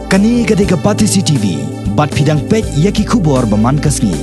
Kani gade kapati CCTV, bat pidang pek yaki kubor baman kasni.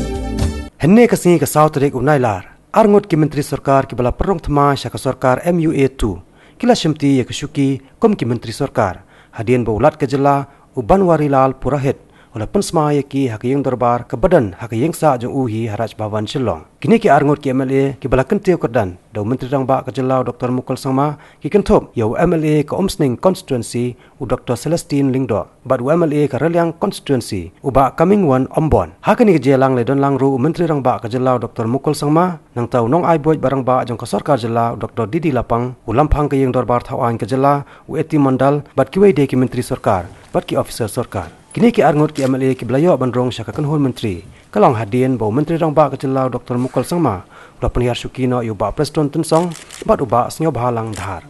Henne kasni ka South Rek unailar. Ngut ki Myntri Sorkar ki bala perong Thymmai syaka Sorkar MUA2. Kila syamti ya kesyuki kom ki Myntri Sorkar. Hadian baulat ke jela uban warilal purahet. Ola Pynsmai ki hakiyeng darbar ke badan hakiyeng sa jong uhi haraj bawan Shillong. Kini ki Ngut ki MLA ki bala kentiu kedan. Dau Myntri rang ba ke jela Dr. Mukul Sangma ki kentop ya MLA ke Omsning constituency u Dr. Celestine Lingdo. Bat MLA ke Reliang constituency u ba coming one Ombon. Hakani ke jelang le don lang ru Myntri rang ba ke jela Dr. Mukul Sangma nang tau nong ai boy barang ba jong ke Sorkar jela Dr. Didi Lapang u lampang ke yeng darbar thawan ke jela u eti mandal bat ki wei de ki Myntri Sorkar bat ki officer Sorkar. Kini ki Ngut ki MLA ki belayo bandrong syaka kanhul Myntri. Kalong hadien bau Myntri rang ba ke jela Dr. Mukul Sangma. Ula penhiar syukino yu ba preston tensong bat uba snyo bahalang dhar.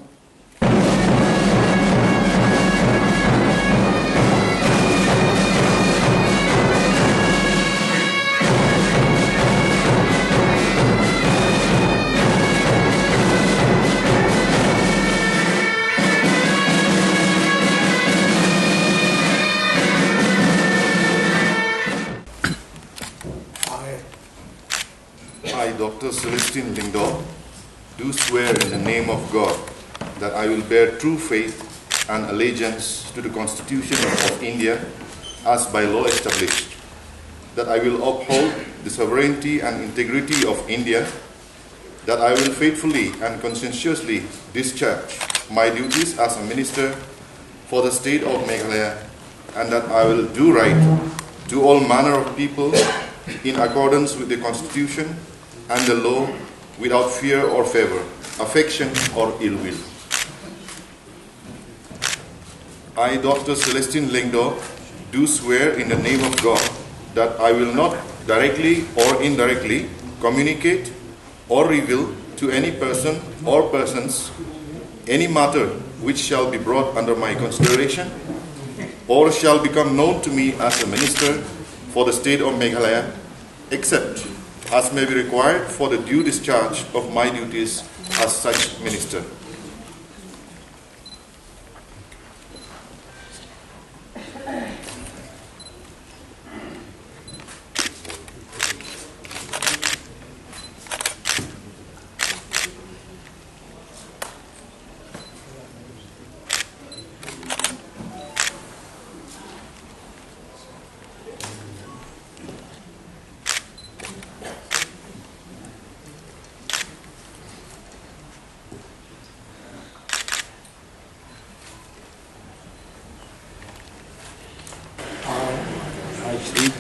I, Dr. Celestine Lingdo, do swear in the name of God that I will bear true faith and allegiance to the Constitution of India as by law established, that I will uphold the sovereignty and integrity of India, that I will faithfully and conscientiously discharge my duties as a minister for the state of Meghalaya, and that I will do right to all manner of people in accordance with the Constitution and the law without fear or favor, affection or ill will. I, Dr. Celestine Lingdo, do swear in the name of God that I will not directly or indirectly communicate or reveal to any person or persons any matter which shall be brought under my consideration or shall become known to me as a minister for the state of Meghalaya, except as may be required for the due discharge of my duties as such minister.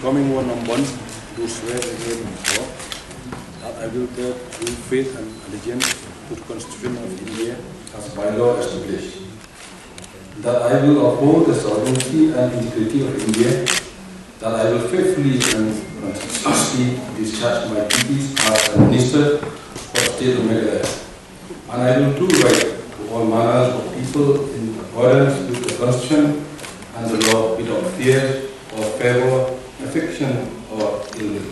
Coming one on one, do swear in the name of God that I will bear true faith and allegiance to the Constitution of India as by law established, that I will uphold the sovereignty and integrity of India, that I will faithfully and conscientiously discharge my duties as a minister for the state of Meghalaya, and I will do right to all manners of people in accordance with the Constitution and the law without fear or favor, affection or ill will.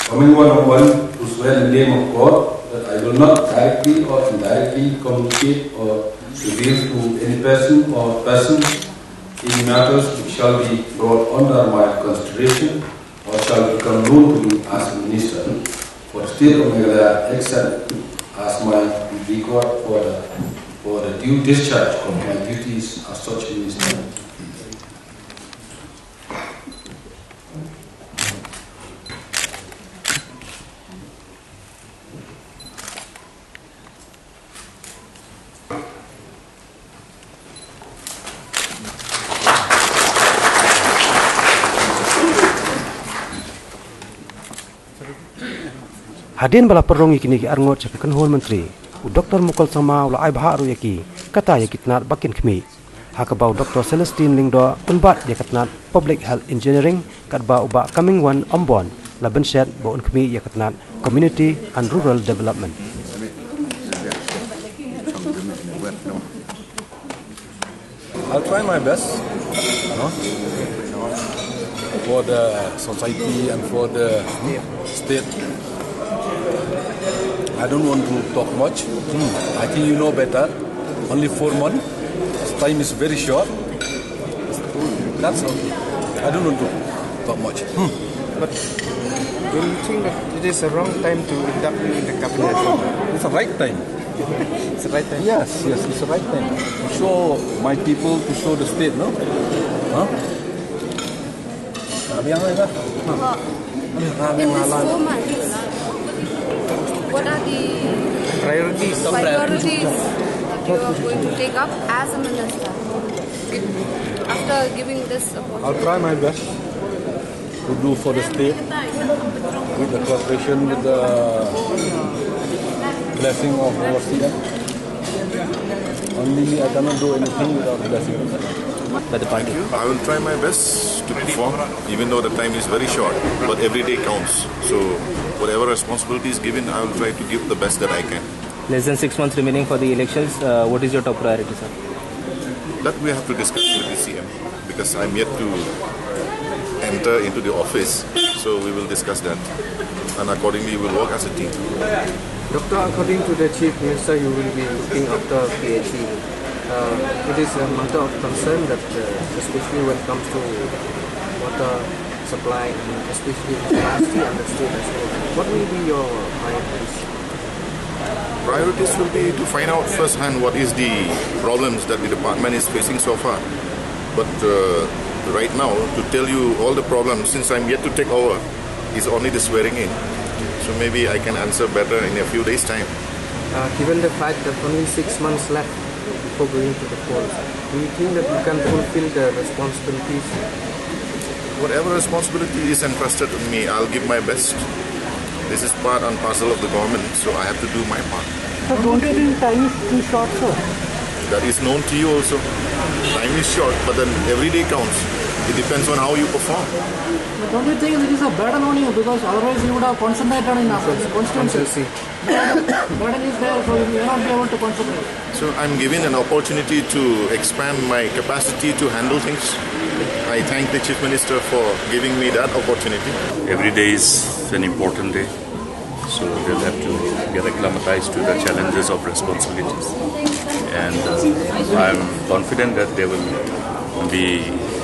Coming one on one to swear in the name of God that I will not directly or indirectly communicate or reveal to any person or persons any matters which shall be brought under my consideration or shall become known to me as a minister for the state of Meghalaya, except as my record for the due discharge of my duties as such minister. Hadin bala perong ikini ki Ngut syaka kanhul Myntri. U Dr. Mukul Sangma ula ai baharu yaki kata yaki tnat bakin khmi. Hakabau Dr. Celestine Lingdo penbat ya katnat Public Health Engineering katba uba coming one Ombon la benset bo khmi ya katnat Community and Rural Development. I'll try my best for the society and for the state. I don't want to talk much. I think you know better. only 4 months. Time is very short. That's all. I don't want to talk much. But do you think that it is the wrong time to induct you in the cabinet? It's the right time. It's the right time? Yes, it's the right time. To show my people, to show the state, no? Huh? In these 4 months, what are the Priorities. that you are going to take up as a minister after giving this opportunity? I'll try my best to do for the state with the cooperation, with the blessing of our student. Only me, I cannot do anything without blessing by the party. I will try my best to perform, even though the time is very short, but every day counts. So whatever responsibility is given, I will try to give the best that I can. Less than 6 months remaining for the elections. What is your top priority, sir? That we have to discuss with the CM, because I'm yet to enter into the office. So we will discuss that, and accordingly we will work as a team. Doctor, according to the Chief Minister, you will be looking after PHE. It is a matter of concern that especially when it comes to water supply, and especially in the and the state as well. What will be your priorities? Priorities will be to find out firsthand what is the problems that the department is facing so far. But right now, to tell you all the problems, since I'm yet to take over, is only the swearing in. So maybe I can answer better in a few days' time. Given the fact that only 6 months left before going to the polls, do you think that you can fulfill the responsibilities? Whatever responsibility is entrusted to me, I'll give my best. This is part and parcel of the government, so I have to do my part. So don't you think time is too short, sir? That is known to you also. Time is short, but then every day counts. It depends on how you perform. But don't you think this is a burden on you, because otherwise you would have concentrated in constituency. Burden is there, so you will not be able to concentrate. So I'm given an opportunity to expand my capacity to handle things. I thank the Chief Minister for giving me that opportunity. Every day is an important day, so they'll have to get acclimatized to the challenges of responsibilities. And I'm confident that they will be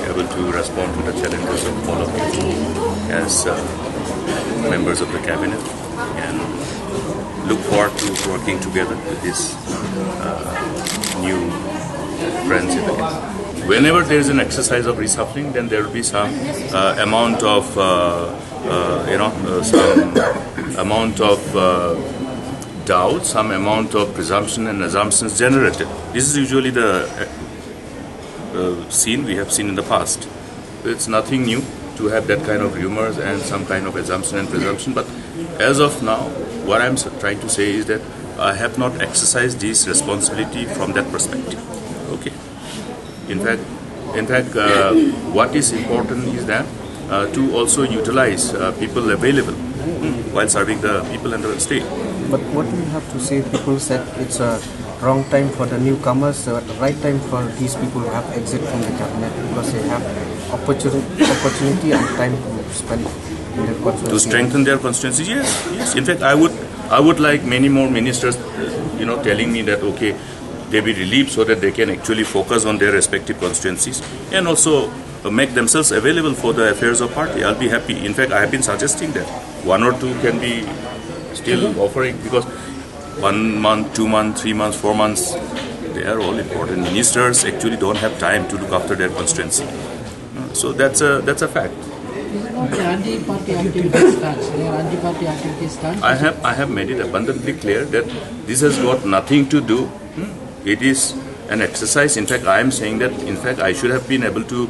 able to respond to the challenges of all of you as members of the cabinet, and look forward to working together with these new friends in the cabinet. Whenever there is an exercise of reshuffling, then there will be some amount of doubt, some amount of presumption and assumptions generated. This is usually the scene we have seen in the past. It's nothing new to have that kind of rumors and some kind of assumption and presumption. But as of now, what I'm trying to say is that I have not exercised this responsibility from that perspective. Okay. In fact, what is important is that to also utilize people available while serving the people and the state. But what do you have to say? People said it's a wrong time for the newcomers, the right time for these people who have exit from the cabinet, because they have opportunity and time to spend in their constituency. To strengthen their constituency, yes. In fact, I would like many more ministers, telling me that okay, they be relieved so that they can actually focus on their respective constituencies and also make themselves available for the affairs of party. I'll be happy. In fact, I have been suggesting that 1 or 2 can be still offering, because 1 month, 2 months, 3 months, 4 months, they are all important. Ministers actually don't have time to look after their constituency. So that's a fact. Is it not the anti-party activities stance? Their anti-party activities stance? I have made it abundantly clear that this has got nothing to do. It is an exercise. In fact, I am saying that, in fact, I should have been able to,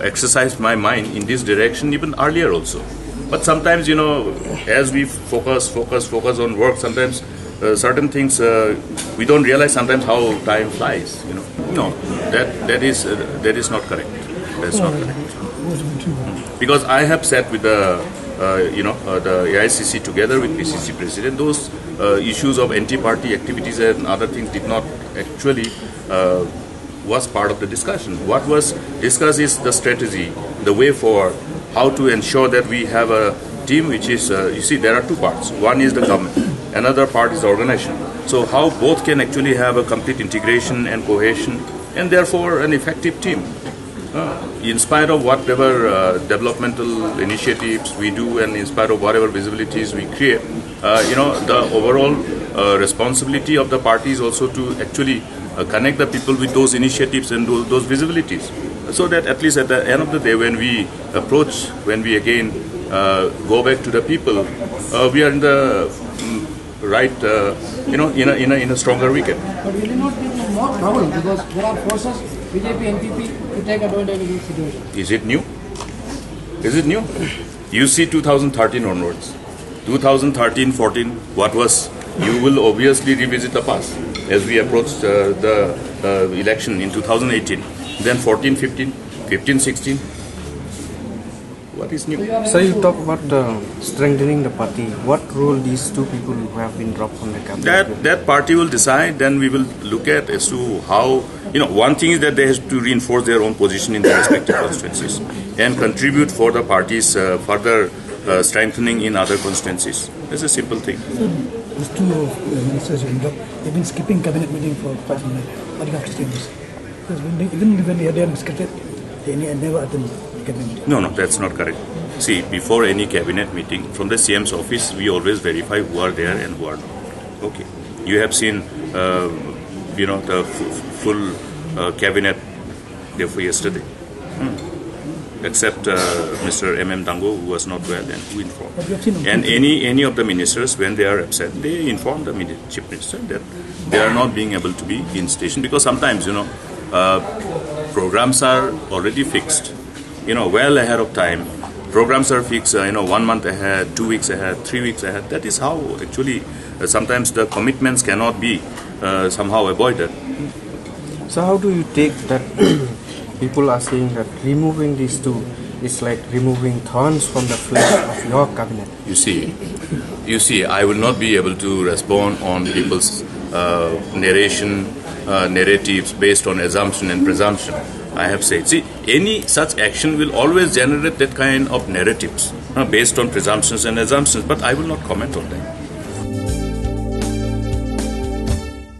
exercise my mind in this direction even earlier also. But sometimes, as we focus on work, sometimes certain things we don't realize sometimes how time flies. No, that is not correct. That's not correct. Because I have sat with the AICC together with PCC President. Those issues of anti-party activities and other things did not actually was part of the discussion. What was discussed is the strategy, the way forward, how to ensure that we have a team which is, there are 2 parts. One is the government, another part is the organization. So how both can actually have a complete integration and cohesion, and therefore an effective team. In spite of whatever developmental initiatives we do, and in spite of whatever visibilities we create, the overall responsibility of the party is also to actually connect the people with those initiatives and those visibilities, so that at least at the end of the day, when we approach, when we again go back to the people, we are in the right, in a stronger wicket. But will it not be more trouble because there are forces, BJP and NPP, to take advantage of this situation? Is it new? Is it new? You see 2013 onwards. 2013-14, what was? You will obviously revisit the past as we approach the election in 2018. Then 14-15, 15-16. What is new? So you talk about strengthening the party. What role these two people who have been dropped from the cabinet? That party will decide. Then we will look at as to how. One thing is that they have to reinforce their own position in their respective constituencies and contribute for the party's further strengthening in other constituencies. It's a simple thing. So, these two ministers, they've been skipping cabinet meeting for quite some time. What do you have to say on this? Because even when they are there secretary, they never attend cabinet meeting. No, that's not correct. See, before any cabinet meeting, from the CM's office, we always verify who are there and who are not. Okay. You have seen, the full cabinet there for yesterday. Except Mr. M.M. Dango, who was not well and who informed. And any of the ministers, when they are upset, they inform the chief minister that they are not being able to be in station, because sometimes, programs are already fixed, well ahead of time. Programs are fixed, 1 month ahead, 2 weeks ahead, 3 weeks ahead. That is how actually sometimes the commitments cannot be somehow avoided. So how do you take that? People are saying that removing these two is like removing thorns from the flesh of your cabinet. You see, I will not be able to respond on people's narratives based on assumption and presumption. I have said, see, any such action will always generate that kind of narratives based on presumptions and assumptions, but I will not comment on that.